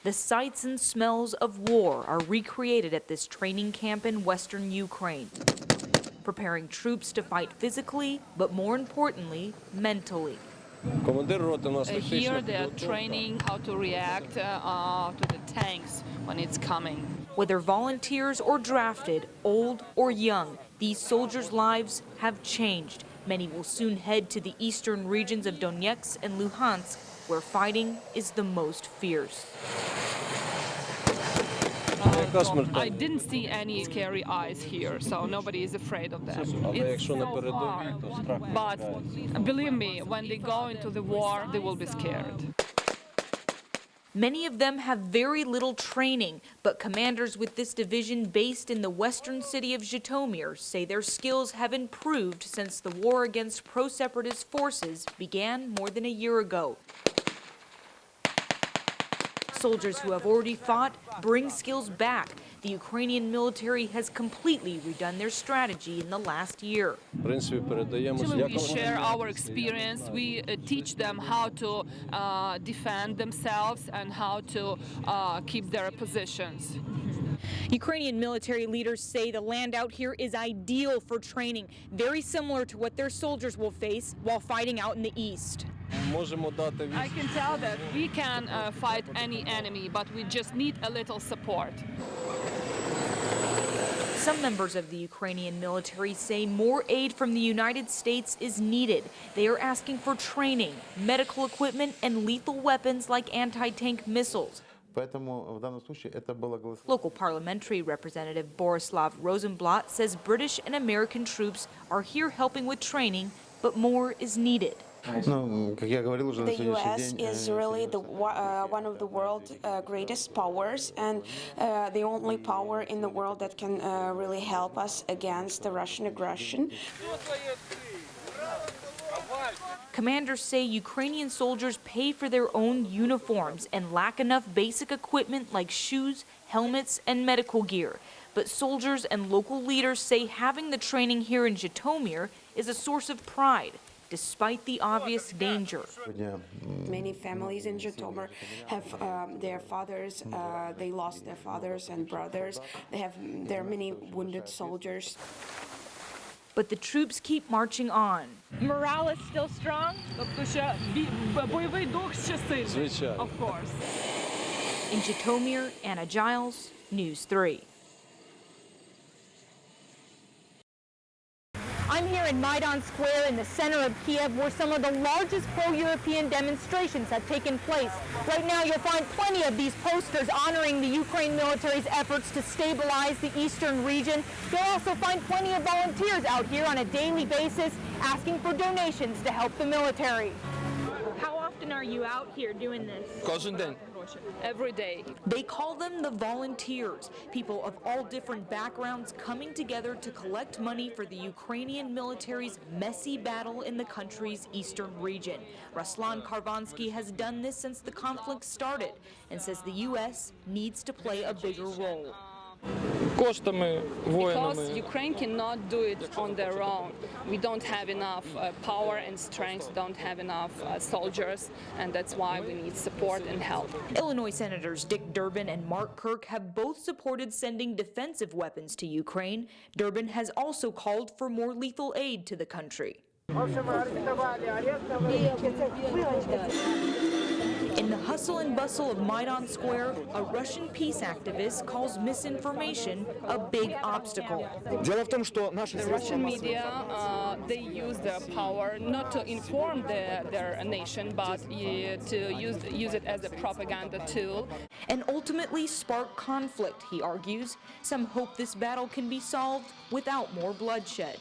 The sights and smells of war are recreated at this training camp in western Ukraine, preparing troops to fight physically, but more importantly, mentally. Here they are training how to react to the tanks when it's coming. Whether volunteers or drafted, old or young, these soldiers' lives have changed. Many will soon head to the eastern regions of Donetsk and Luhansk, where fighting is the most fierce. I didn't see any scary eyes here, so nobody is afraid of them. It's so far. But believe me, when they go into the war, they will be scared. Many of them have very little training, but commanders with this division based in the western city of Zhytomyr say their skills have improved since the war against pro-separatist forces began more than a year ago. Soldiers who have already fought bring skills back. The Ukrainian military has completely redone their strategy in the last year. We share our experience. We teach them how to defend themselves and how to keep their positions. Ukrainian military leaders say the land out here is ideal for training, very similar to what their soldiers will face while fighting out in the east. I can tell that we can fight any enemy, but we just need a little support. Some members of the Ukrainian military say more aid from the United States is needed. They are asking for training, medical equipment, and lethal weapons like anti-tank missiles. Local parliamentary representative Borislav Rosenblatt says British and American troops are here helping with training, but more is needed. The U.S. is really one of the world's greatest powers and the only power in the world that can really help us against the Russian aggression. Commanders say Ukrainian soldiers pay for their own uniforms and lack enough basic equipment like shoes, helmets, and medical gear. But soldiers and local leaders say having the training here in Zhytomyr is a source of pride, despite the obvious danger. Many families in Zhytomyr have their fathers, they lost their fathers and brothers. There are many wounded soldiers. But the troops keep marching on. Morale is still strong? Of course. In Zhytomyr, Anna Giles, News 3. I'm here in Maidan Square in the center of Kiev, where some of the largest pro-European demonstrations have taken place. Right now, you'll find plenty of these posters honoring the Ukraine military's efforts to stabilize the eastern region. You'll also find plenty of volunteers out here on a daily basis asking for donations to help the military. How often are you out here doing this? Every day. They call them the volunteers, people of all different backgrounds coming together to collect money for the Ukrainian military's messy battle in the country's eastern region. Ruslan Karvansky has done this since the conflict started and says the U.S. needs to play a bigger role. Because Ukraine cannot do it on their own. We don't have enough power and strength, don't have enough soldiers, and that's why we need support and help. Illinois Senators Dick Durbin and Mark Kirk have both supported sending defensive weapons to Ukraine. Durbin has also called for more lethal aid to the country. In the hustle and bustle of Maidan Square, a Russian peace activist calls misinformation a big obstacle. The Russian media, they use their power not to inform their nation, but to use it as a propaganda tool. And ultimately spark conflict, he argues. Some hope this battle can be solved without more bloodshed.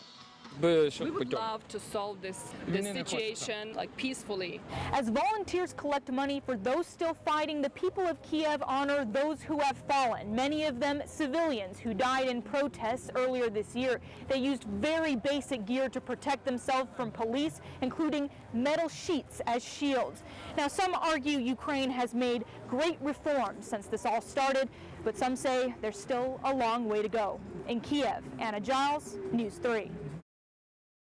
We would love to solve this situation peacefully. As volunteers collect money for those still fighting, the people of Kiev honor those who have fallen, many of them civilians who died in protests earlier this year. They used very basic gear to protect themselves from police, including metal sheets as shields. Now, some argue Ukraine has made great reforms since this all started, but some say there's still a long way to go. In Kiev, Anna Giles, News 3.